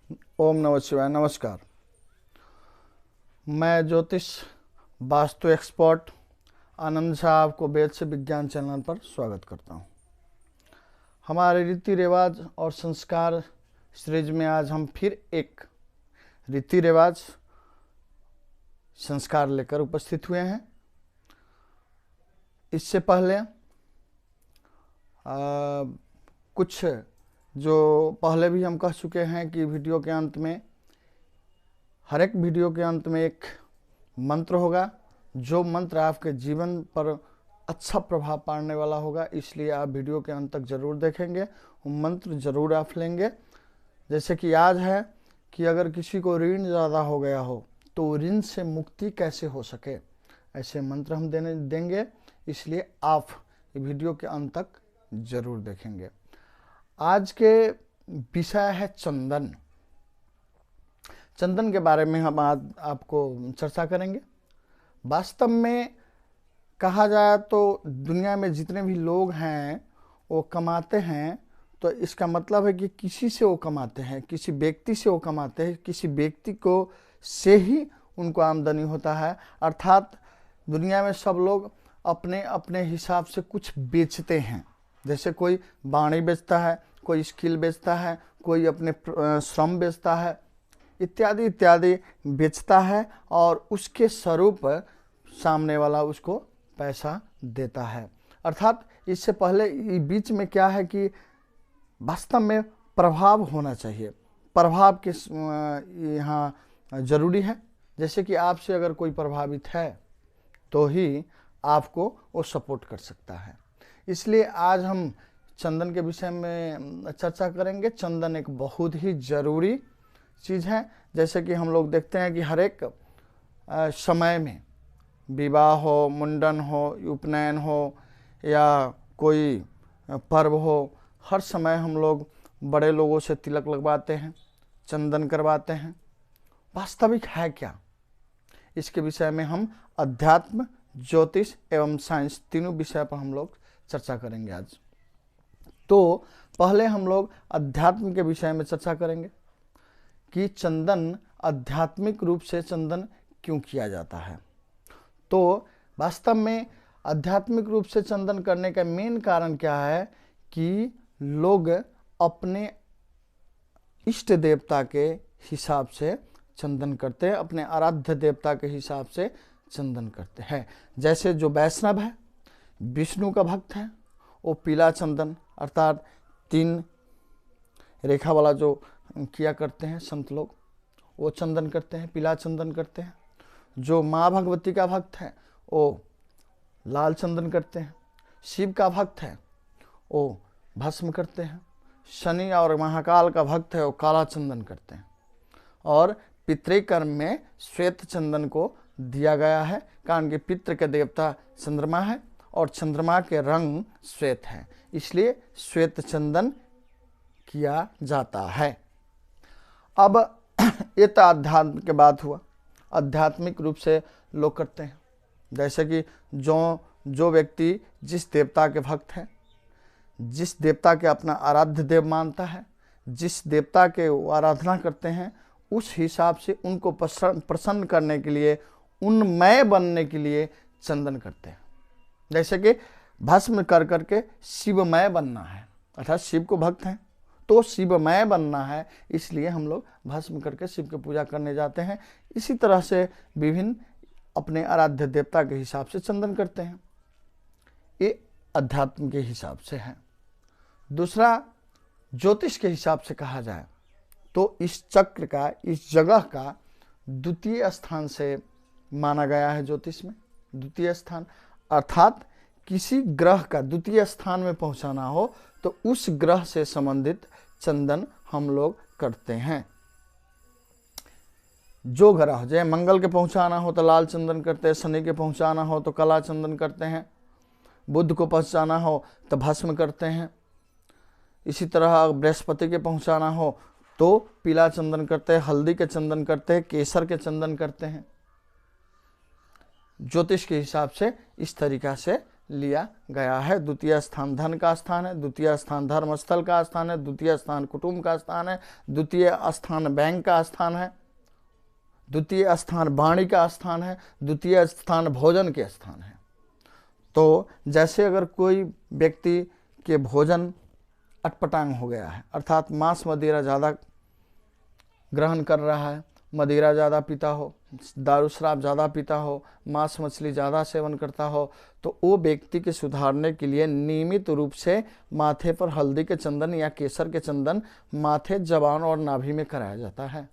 ओम नमः शिवाय। नमस्कार। मैं ज्योतिष वास्तु एक्सपर्ट आनंद शाह आपको वेद से विज्ञान चैनल पर स्वागत करता हूं। हमारे रीति रिवाज और संस्कार सीरीज में आज हम फिर एक रीति रिवाज संस्कार लेकर उपस्थित हुए हैं। इससे पहले कुछ जो पहले भी हम कह चुके हैं कि वीडियो के अंत में, हर एक वीडियो के अंत में एक मंत्र होगा, जो मंत्र आपके जीवन पर अच्छा प्रभाव पाड़ने वाला होगा। इसलिए आप वीडियो के अंत तक जरूर देखेंगे, वो मंत्र जरूर आप लेंगे। जैसे कि आज है कि अगर किसी को ऋण ज़्यादा हो गया हो तो ऋण से मुक्ति कैसे हो सके, ऐसे मंत्र हम देंगे। इसलिए आप वीडियो के अंत तक जरूर देखेंगे। आज के विषय है चंदन। चंदन के बारे में हम आज आपको चर्चा करेंगे। वास्तव में कहा जाए तो दुनिया में जितने भी लोग हैं वो कमाते हैं, तो इसका मतलब है कि किसी से वो कमाते हैं, किसी व्यक्ति से वो कमाते हैं, किसी व्यक्ति को से ही उनको आमदनी होता है। अर्थात दुनिया में सब लोग अपने अपने हिसाब से कुछ बेचते हैं। जैसे कोई वाणी बेचता है, कोई स्किल बेचता है, कोई अपने श्रम बेचता है, इत्यादि इत्यादि बेचता है, और उसके स्वरूप सामने वाला उसको पैसा देता है। अर्थात इससे पहले बीच में क्या है कि वास्तव में प्रभाव होना चाहिए। प्रभाव के यहाँ जरूरी है। जैसे कि आपसे अगर कोई प्रभावित है तो ही आपको वो सपोर्ट कर सकता है। इसलिए आज हम चंदन के विषय में चर्चा करेंगे। चंदन एक बहुत ही ज़रूरी चीज़ है। जैसे कि हम लोग देखते हैं कि हर एक समय में, विवाह हो, मुंडन हो, उपनयन हो या कोई पर्व हो, हर समय हम लोग बड़े लोगों से तिलक लगवाते हैं, चंदन करवाते हैं। वास्तविक है क्या, इसके विषय में हम अध्यात्म, ज्योतिष एवं साइंस तीनों विषय पर हम लोग चर्चा करेंगे आज। तो पहले हम लोग अध्यात्म के विषय में चर्चा करेंगे कि चंदन, आध्यात्मिक रूप से चंदन क्यों किया जाता है। तो वास्तव में आध्यात्मिक रूप से चंदन करने का मेन कारण क्या है कि लोग अपने इष्ट देवता के हिसाब से चंदन करते हैं, अपने आराध्य देवता के हिसाब से चंदन करते हैं। जैसे जो वैष्णव है, विष्णु का भक्त है, वो पीला चंदन अर्थात 3 रेखा वाला जो किया करते हैं संत लोग, वो चंदन करते हैं, पीला चंदन करते हैं। जो माँ भगवती का भक्त है वो लाल चंदन करते हैं। शिव का भक्त है वो भस्म करते हैं। शनि और महाकाल का भक्त है वो काला चंदन करते हैं। और पितृकर्म में श्वेत चंदन को दिया गया है, कारण कि पितृ के देवता चंद्रमा है और चंद्रमा के रंग श्वेत है, इसलिए श्वेत चंदन किया जाता है। अब ये तो अध्यात्म के बात हुआ। आध्यात्मिक रूप से लोग करते हैं। जैसे कि जो व्यक्ति जिस देवता के भक्त हैं, जिस देवता के अपना आराध्य देव मानता है, जिस देवता के वो आराधना करते हैं, उस हिसाब से उनको प्रसन्न करने के लिए, उन्मय बनने के लिए चंदन करते हैं। जैसे कि भस्म कर करके शिवमय बनना है, अर्थात शिव को भक्त हैं तो शिवमय बनना है, इसलिए हम लोग भस्म करके शिव की पूजा करने जाते हैं। इसी तरह से विभिन्न अपने आराध्य देवता के हिसाब से चंदन करते हैं। ये अध्यात्म के हिसाब से है। दूसरा, ज्योतिष के हिसाब से कहा जाए तो इस चक्र का, इस जगह का द्वितीय स्थान से माना गया है ज्योतिष में। द्वितीय स्थान अर्थात किसी ग्रह का द्वितीय स्थान में पहुंचाना हो तो उस ग्रह से संबंधित चंदन हम लोग करते हैं। जो ग्रह, जैसे मंगल के पहुंचाना हो तो लाल चंदन करते हैं, शनि के पहुंचाना हो तो काला चंदन करते हैं, बुध को पहुंचाना हो तो भस्म करते हैं। इसी तरह बृहस्पति के पहुंचाना हो तो पीला चंदन करते हैं, हल्दी के चंदन करते हैं, केसर के चंदन करते हैं। ज्योतिष के हिसाब से इस तरीका से लिया गया है। द्वितीय स्थान धन का स्थान है, द्वितीय स्थान धर्म स्थल का स्थान है, द्वितीय स्थान कुटुंब का स्थान है, द्वितीय स्थान बैंक का स्थान है, द्वितीय स्थान वाणी का स्थान है, द्वितीय स्थान भोजन के स्थान है। तो जैसे अगर कोई व्यक्ति के भोजन अटपटांग हो गया है, अर्थात मांस मदिरा ज़्यादा ग्रहण कर रहा है, मदिरा ज़्यादा पीता हो, दारू शराब ज़्यादा पीता हो, मांस मछली ज़्यादा सेवन करता हो, तो वो व्यक्ति के सुधारने के लिए नियमित रूप से माथे पर हल्दी के चंदन या केसर के चंदन माथे, जबान और नाभि में कराया जाता है।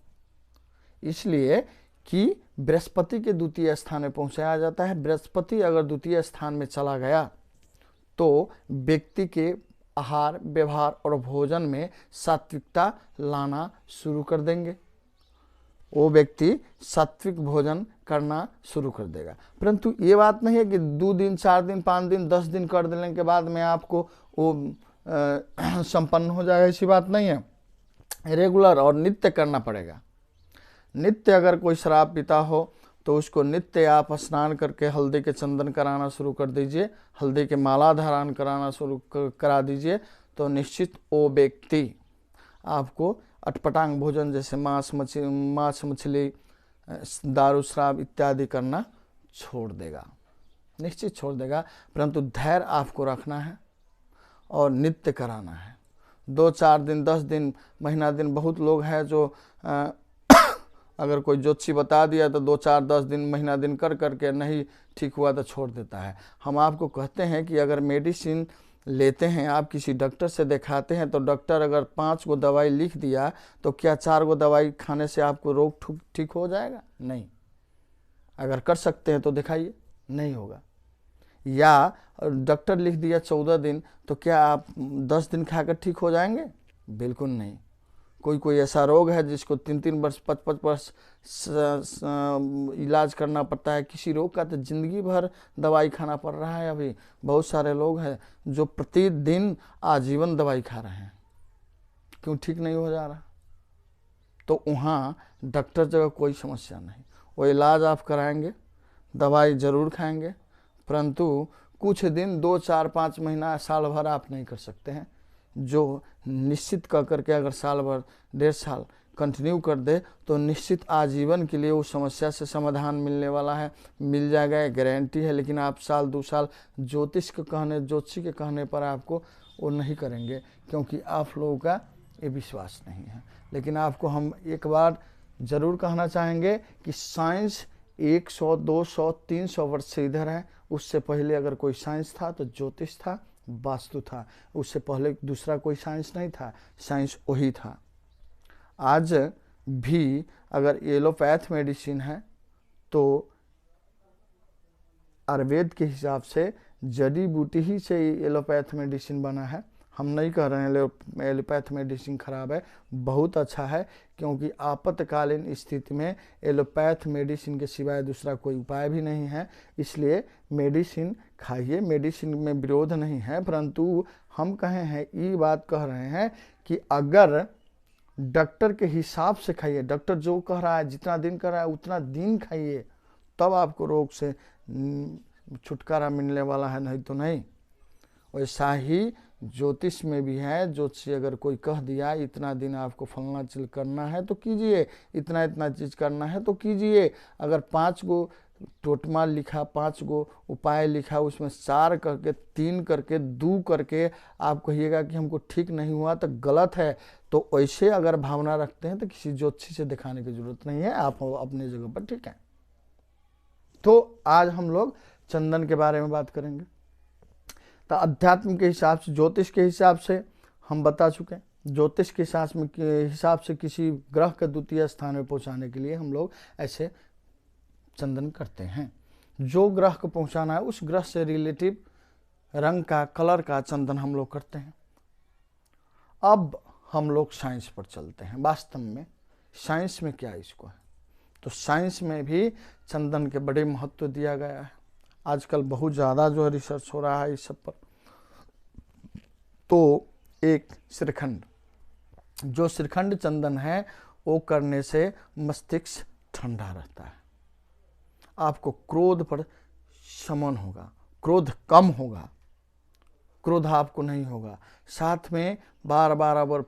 इसलिए कि बृहस्पति के द्वितीय स्थान में पहुंचाया जाता है। बृहस्पति अगर द्वितीय स्थान में चला गया तो व्यक्ति के आहार, व्यवहार और भोजन में सात्विकता लाना शुरू कर देंगे। वो व्यक्ति सात्विक भोजन करना शुरू कर देगा। परंतु ये बात नहीं है कि 2 दिन, 4 दिन, 5 दिन, 10 दिन कर देने के बाद में आपको वो संपन्न हो जाएगा, ऐसी बात नहीं है। रेगुलर और नित्य करना पड़ेगा। नित्य अगर कोई शराब पीता हो तो उसको नित्य आप स्नान करके हल्दी के चंदन कराना शुरू कर दीजिए, हल्दी के माला धारण कराना शुरू करा दीजिए, तो निश्चित वो व्यक्ति आपको अटपटांग भोजन जैसे मांस मछली, दारू शराब इत्यादि करना छोड़ देगा, निश्चित छोड़ देगा। परंतु धैर्य आपको रखना है और नित्य कराना है। 2, 4 दिन, 10 दिन, महीना दिन, बहुत लोग हैं जो अगर कोई ज्योतिषी बता दिया तो 2, 4, 10 दिन, महीना दिन कर करके नहीं ठीक हुआ तो छोड़ देता है। हम आपको कहते हैं कि अगर मेडिसिन लेते हैं, आप किसी डॉक्टर से दिखाते हैं, तो डॉक्टर अगर 5 गो दवाई लिख दिया तो क्या 4 गो दवाई खाने से आपको रोग ठीक हो जाएगा? नहीं। अगर कर सकते हैं तो दिखाइए, नहीं होगा। या डॉक्टर लिख दिया 14 दिन, तो क्या आप 10 दिन खाकर ठीक हो जाएंगे? बिल्कुल नहीं। कोई ऐसा रोग है जिसको 3-3 वर्ष, 5-5 वर्ष इलाज करना पड़ता है। किसी रोग का तो जिंदगी भर दवाई खाना पड़ रहा है। अभी बहुत सारे लोग हैं जो प्रतिदिन आजीवन दवाई खा रहे हैं, क्यों ठीक नहीं हो जा रहा? तो वहाँ डॉक्टर जगह कोई समस्या नहीं, वो इलाज आप कराएंगे, दवाई ज़रूर खाएंगे, परंतु कुछ दिन, 2, 4, 5 महीना, साल भर आप नहीं कर सकते हैं। जो निश्चित कर करके अगर साल भर, 1.5 साल कंटिन्यू कर दे तो निश्चित आजीवन के लिए उस समस्या से समाधान मिलने वाला है, मिल जाएगा, गारंटी है। लेकिन आप साल 2 साल ज्योतिषी के कहने पर आपको वो नहीं करेंगे, क्योंकि आप लोगों का ये विश्वास नहीं है। लेकिन आपको हम एक बार ज़रूर कहना चाहेंगे कि साइंस 100, 200, 300 वर्ष से इधर है। उससे पहले अगर कोई साइंस था तो ज्योतिष था, वास्तु था। उससे पहले दूसरा कोई साइंस नहीं था, साइंस वही था। आज भी अगर एलोपैथ मेडिसिन है तो आयुर्वेद के हिसाब से जड़ी बूटी ही से एलोपैथ मेडिसिन बना है। हम नहीं कह रहे हैं एलोपैथ मेडिसिन खराब है, बहुत अच्छा है, क्योंकि आपातकालीन स्थिति में एलोपैथ मेडिसिन के सिवाय दूसरा कोई उपाय भी नहीं है। इसलिए मेडिसिन खाइए, मेडिसिन में विरोध नहीं है, परंतु हम कहे हैं, ये बात कह रहे हैं कि अगर डॉक्टर के हिसाब से खाइए, डॉक्टर जो कह रहा है, जितना दिन कह रहा है उतना दिन खाइए, तब आपको रोग से छुटकारा मिलने वाला है, नहीं तो नहीं। वैसा ही ज्योतिष में भी है। ज्योतिष अगर कोई कह दिया इतना दिन आपको फलना चीज करना है तो कीजिए, इतना इतना चीज करना है तो कीजिए। अगर 5 गो टोटमा लिखा, 5 गो उपाय लिखा, उसमें 4 करके, 3 करके, 2 करके आप कहिएगा कि हमको ठीक नहीं हुआ तो गलत है। तो ऐसे अगर भावना रखते हैं तो किसी ज्योतिषी से दिखाने की जरूरत नहीं है, आप अपने जगह पर ठीक है। तो आज हम लोग चंदन के बारे में बात करेंगे। तो अध्यात्म के हिसाब से, ज्योतिष के हिसाब से हम बता चुके हैं। ज्योतिष के हिसाब से किसी ग्रह के द्वितीय स्थान में पहुंचाने के लिए हम लोग ऐसे चंदन करते हैं। जो ग्रह को पहुंचाना है उस ग्रह से रिलेटिव रंग का, कलर का चंदन हम लोग करते हैं। अब हम लोग साइंस पर चलते हैं। वास्तव में साइंस में क्या इसको है, तो साइंस में भी चंदन के बड़े महत्व दिया गया है। आजकल बहुत ज़्यादा जो है रिसर्च हो रहा है इस सब पर। तो एक श्रीखंड, जो श्रीखंड चंदन है वो करने से मस्तिष्क ठंडा रहता है, आपको क्रोध पर शमन होगा, क्रोध कम होगा, क्रोध आपको नहीं होगा। साथ में बार बार अगर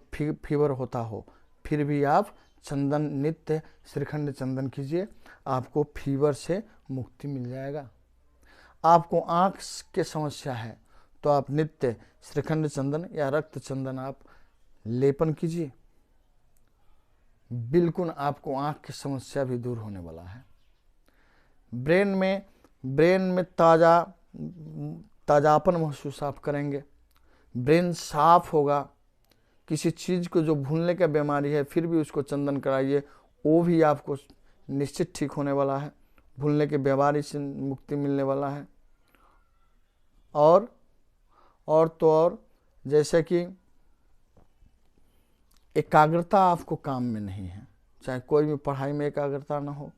फीवर होता हो फिर भी आप चंदन, नित्य श्रीखंड चंदन कीजिए, आपको फीवर से मुक्ति मिल जाएगा। आपको आँख के समस्या है तो आप नित्य श्रीखंड चंदन या रक्त चंदन आप लेपन कीजिए, बिल्कुल आपको आँख की समस्या भी दूर होने वाला है। ब्रेन में ताज़ापन महसूस आप करेंगे, ब्रेन साफ होगा। किसी चीज़ को जो भूलने का बीमारी है फिर भी उसको चंदन कराइए, वो भी आपको निश्चित ठीक होने वाला है, भूलने के बीमारी से मुक्ति मिलने वाला है। और जैसे कि एकाग्रता आपको काम में नहीं है, चाहे कोई भी पढ़ाई में एकाग्रता ना हो,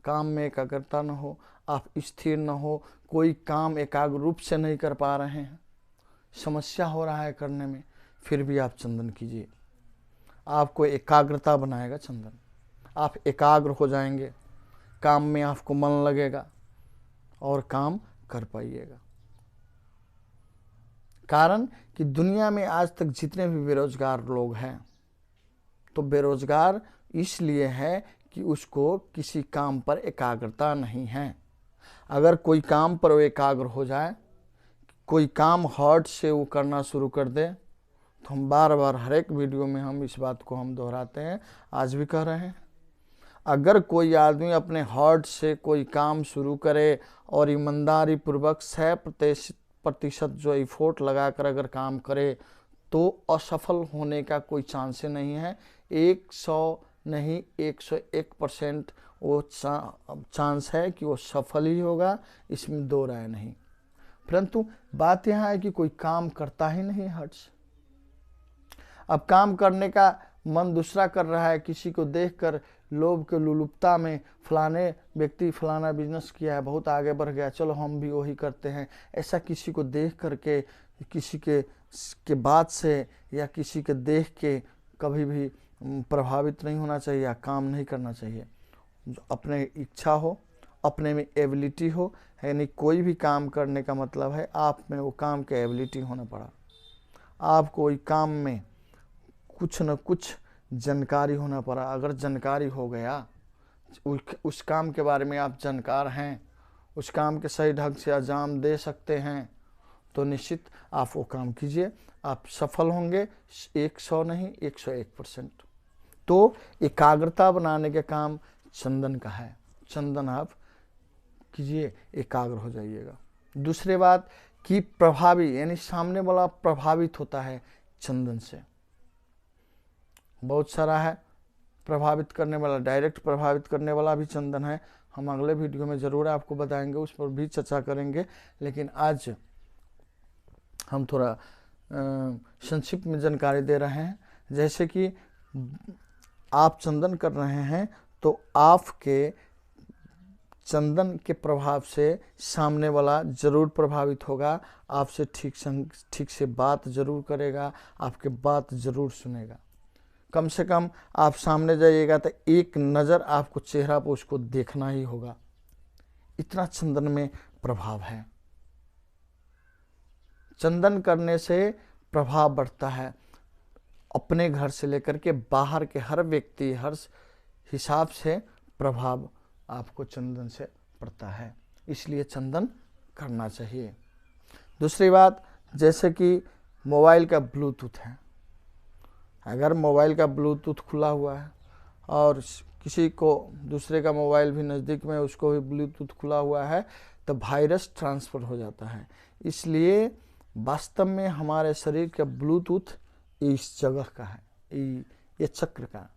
काम में एकाग्रता ना हो, आप स्थिर ना हो, कोई काम एकाग्र रूप से नहीं कर पा रहे हैं, समस्या हो रहा है करने में, फिर भी आप चंदन कीजिए, आपको एकाग्रता बनाएगा चंदन। आप एकाग्र हो जाएंगे, काम में आपको मन लगेगा और काम कर पाइएगा। कारण कि दुनिया में आज तक जितने भी बेरोजगार लोग हैं, तो बेरोजगार इसलिए है कि उसको किसी काम पर एकाग्रता नहीं है। अगर कोई काम पर वो एकाग्र हो जाए, कोई काम हार्ट से वो करना शुरू कर दे, तो हम बार बार हर एक वीडियो में हम इस बात को हम दोहराते हैं, आज भी कह रहे हैं, अगर कोई आदमी अपने हार्ट से कोई काम शुरू करे और ईमानदारी पूर्वक 100% जो एफोर्ट लगाकर अगर काम करे तो असफल होने का कोई चांस नहीं है। 100 नहीं 101% वो चांस है कि वो सफल ही होगा, इसमें दो राय नहीं। परंतु बात यहाँ है कि कोई काम करता ही नहीं हार्ट से। अब काम करने का मन दूसरा कर रहा है, किसी को देखकर लोभ के लुलुपता में फलाने व्यक्ति फलाना बिजनेस किया है, बहुत आगे बढ़ गया, चलो हम भी वही करते हैं, ऐसा किसी को देख करके, किसी के बात से या किसी के देख के कभी भी प्रभावित नहीं होना चाहिए या काम नहीं करना चाहिए। जो अपने इच्छा हो, अपने में एबिलिटी हो, यानी कोई भी काम करने का मतलब है आप में वो काम की एबिलिटी होना पड़ा, आप कोई काम में कुछ न कुछ जानकारी होना पड़ा। अगर जानकारी हो गया, उस काम के बारे में आप जानकार हैं, उस काम के सही ढंग से अंजाम दे सकते हैं, तो निश्चित आप वो काम कीजिए, आप सफल होंगे। 100 नहीं 101%। तो एकाग्रता बनाने के काम चंदन का है, चंदन आप कीजिए, एकाग्र हो जाइएगा। दूसरी बात कि प्रभावी, यानी सामने वाला प्रभावित होता है चंदन से। बहुत सारा है प्रभावित करने वाला, डायरेक्ट प्रभावित करने वाला भी चंदन है, हम अगले वीडियो में ज़रूर आपको बताएंगे, उस पर भी चर्चा करेंगे। लेकिन आज हम थोड़ा संक्षिप्त में जानकारी दे रहे हैं। जैसे कि आप चंदन कर रहे हैं तो आपके चंदन के प्रभाव से सामने वाला जरूर प्रभावित होगा, आपसे ठीक से बात जरूर करेगा, आपके बात जरूर सुनेगा। कम से कम आप सामने जाइएगा तो एक नज़र आपको चेहरा पर उसको देखना ही होगा, इतना चंदन में प्रभाव है। चंदन करने से प्रभाव बढ़ता है, अपने घर से लेकर के बाहर के हर व्यक्ति, हर हिसाब से प्रभाव आपको चंदन से पड़ता है, इसलिए चंदन करना चाहिए। दूसरी बात, जैसे कि मोबाइल का ब्लूटूथ है, अगर मोबाइल का ब्लूटूथ खुला हुआ है और किसी को दूसरे का मोबाइल भी नज़दीक में, उसको भी ब्लूटूथ खुला हुआ है, तो वायरस ट्रांसफ़र हो जाता है। इसलिए वास्तव में हमारे शरीर का ब्लूटूथ इस जगह का है, ये चक्र का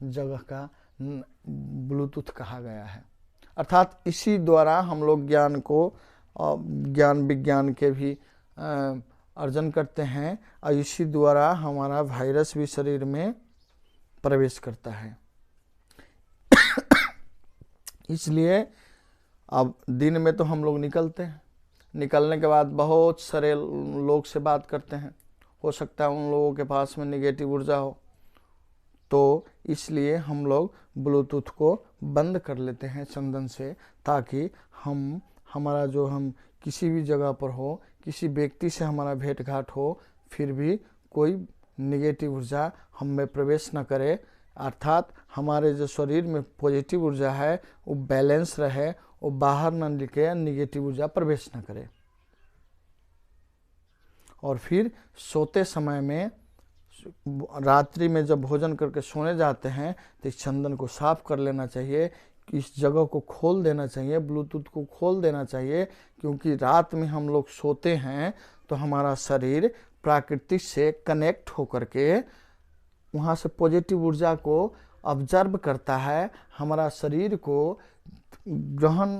जगह का ब्लूटूथ कहा गया है। अर्थात इसी द्वारा हम लोग ज्ञान को, ज्ञान विज्ञान के भी अर्जन करते हैं, और इसी द्वारा हमारा वायरस भी शरीर में प्रवेश करता है। इसलिए अब दिन में तो हम लोग निकलते हैं, निकलने के बाद बहुत सारे लोग से बात करते हैं, हो सकता है उन लोगों के पास में नेगेटिव ऊर्जा हो, तो इसलिए हम लोग ब्लूटूथ को बंद कर लेते हैं चंदन से, ताकि हम हमारा जो हम किसी भी जगह पर हो, किसी व्यक्ति से हमारा भेंट घाट हो, फिर भी कोई निगेटिव ऊर्जा हम में प्रवेश न करे, अर्थात हमारे जो शरीर में पॉजिटिव ऊर्जा है वो बैलेंस रहे, वो बाहर न निकले, निगेटिव ऊर्जा प्रवेश न करे। और फिर सोते समय में, रात्रि में जब भोजन करके सोने जाते हैं तो इस चंदन को साफ कर लेना चाहिए, इस जगह को खोल देना चाहिए, ब्लूटूथ को खोल देना चाहिए, क्योंकि रात में हम लोग सोते हैं तो हमारा शरीर प्रकृति से कनेक्ट होकर के वहाँ से पॉजिटिव ऊर्जा को ऑब्जर्व करता है, हमारा शरीर को ग्रहण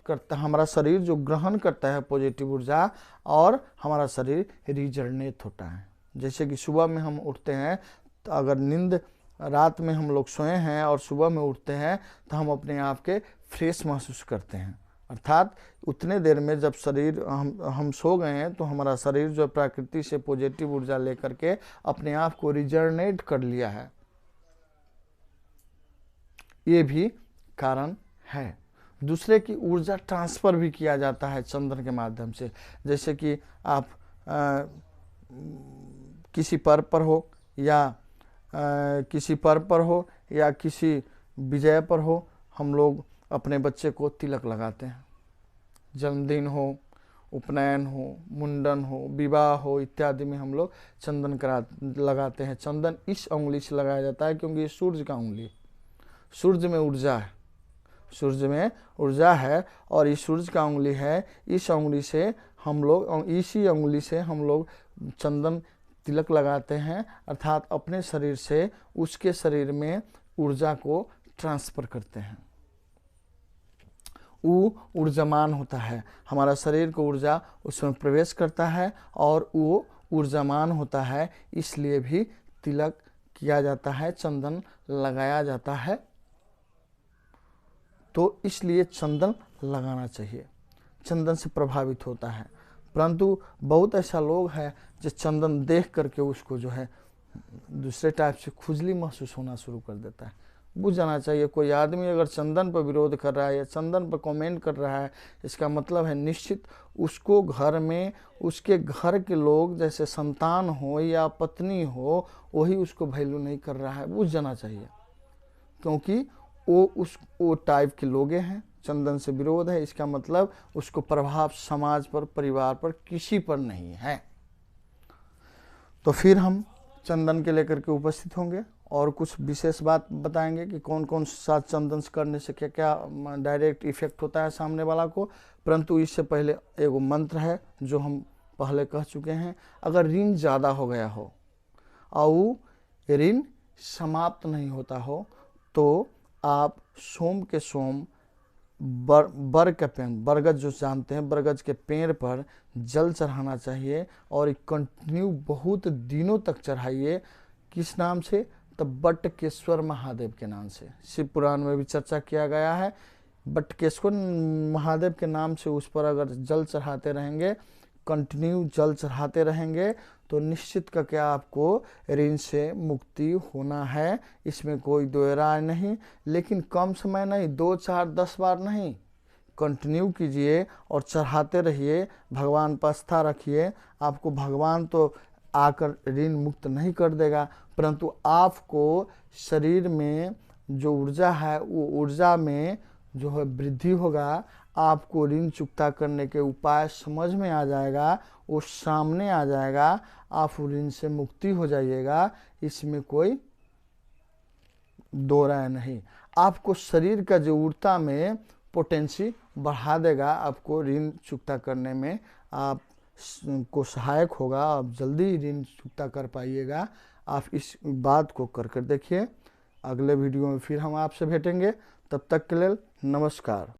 करता, हमारा शरीर जो ग्रहण करता है पॉजिटिव ऊर्जा, और हमारा शरीर रिजनरेट होता है। जैसे कि सुबह में हम उठते हैं तो अगर नींद रात में हम लोग सोए हैं और सुबह में उठते हैं तो हम अपने आप के फ्रेश महसूस करते हैं, अर्थात उतने देर में जब शरीर हम सो गए हैं तो हमारा शरीर जो प्रकृति से पॉजिटिव ऊर्जा लेकर के अपने आप को रिजनरेट कर लिया है। ये भी कारण है। दूसरे की ऊर्जा ट्रांसफ़र भी किया जाता है चंदन के माध्यम से। जैसे कि आप किसी पर्व पर हो या किसी पर्व पर हो या किसी विजय पर हो, हम लोग अपने बच्चे को तिलक लगाते हैं। जन्मदिन हो, उपनयन हो, मुंडन हो, विवाह हो इत्यादि में हम लोग चंदन लगाते हैं। चंदन इस उंगली से लगाया जाता है क्योंकि ये सूर्य का उंगली है, सूर्य में ऊर्जा है, सूर्य में ऊर्जा है और इस सूर्य का उंगली है। इस उंगली से हम लोग, इसी उंगली से हम लोग चंदन तिलक लगाते हैं, अर्थात अपने शरीर से उसके शरीर में ऊर्जा को ट्रांसफ़र करते हैं। वो ऊर्जामान होता है, हमारा शरीर को ऊर्जा उसमें प्रवेश करता है और वो ऊर्जामान होता है, इसलिए भी तिलक किया जाता है, चंदन लगाया जाता है। तो इसलिए चंदन लगाना चाहिए, चंदन से प्रभावित होता है। परंतु बहुत ऐसा लोग हैं जो चंदन देख करके उसको जो है दूसरे टाइप से खुजली महसूस होना शुरू कर देता है। बुझ जाना चाहिए, कोई आदमी अगर चंदन पर विरोध कर रहा है या चंदन पर कमेंट कर रहा है, इसका मतलब है निश्चित उसको घर में उसके घर के लोग, जैसे संतान हो या पत्नी हो, वही उसको वैल्यू नहीं कर रहा है। बुझ जाना चाहिए, क्योंकि वो टाइप के लोग हैं। चंदन से विरोध है, इसका मतलब उसको प्रभाव समाज पर, परिवार पर, किसी पर नहीं है। तो फिर हम चंदन के लेकर के उपस्थित होंगे और कुछ विशेष बात बताएंगे कि कौन कौन सा चंदन करने से क्या क्या डायरेक्ट इफेक्ट होता है सामने वाला को। परंतु इससे पहले एगो मंत्र है जो हम पहले कह चुके हैं। अगर ऋण ज़्यादा हो गया हो और ऋण समाप्त नहीं होता हो तो आप सोम के सोम बर के पेड़, बरगद जो जानते हैं, बरगद के पेड़ पर जल चढ़ाना चाहिए और कंटिन्यू बहुत दिनों तक चढ़ाइए। किस नाम से? तब बटकेश्वर महादेव के नाम से। शिव पुराण में भी चर्चा किया गया है। बटकेश्वर महादेव के नाम से उस पर अगर जल चढ़ाते रहेंगे, कंटिन्यू जल चढ़ाते रहेंगे, तो निश्चित करके आपको ऋण से मुक्ति होना है, इसमें कोई दो राय नहीं। लेकिन कम समय नहीं, 2, 4, 10 बार नहीं, कंटिन्यू कीजिए और चढ़ाते रहिए। भगवान पर आस्था रखिए। आपको भगवान तो आकर ऋण मुक्त नहीं कर देगा, परंतु आपको शरीर में जो ऊर्जा है वो ऊर्जा में जो है वृद्धि होगा। आपको ऋण चुकता करने के उपाय समझ में आ जाएगा, वो सामने आ जाएगा, आप ऋण से मुक्ति हो जाइएगा। इसमें कोई दो राय नहीं। आपको शरीर का जो ऊर्जा में पोटेंसी बढ़ा देगा, आपको ऋण चुकता करने में आप को सहायक होगा। आप जल्दी ऋण चुकता कर पाइएगा। आप इस बात को कर देखिए। अगले वीडियो में फिर हम आपसे भेटेंगे। तब तक के लिए नमस्कार।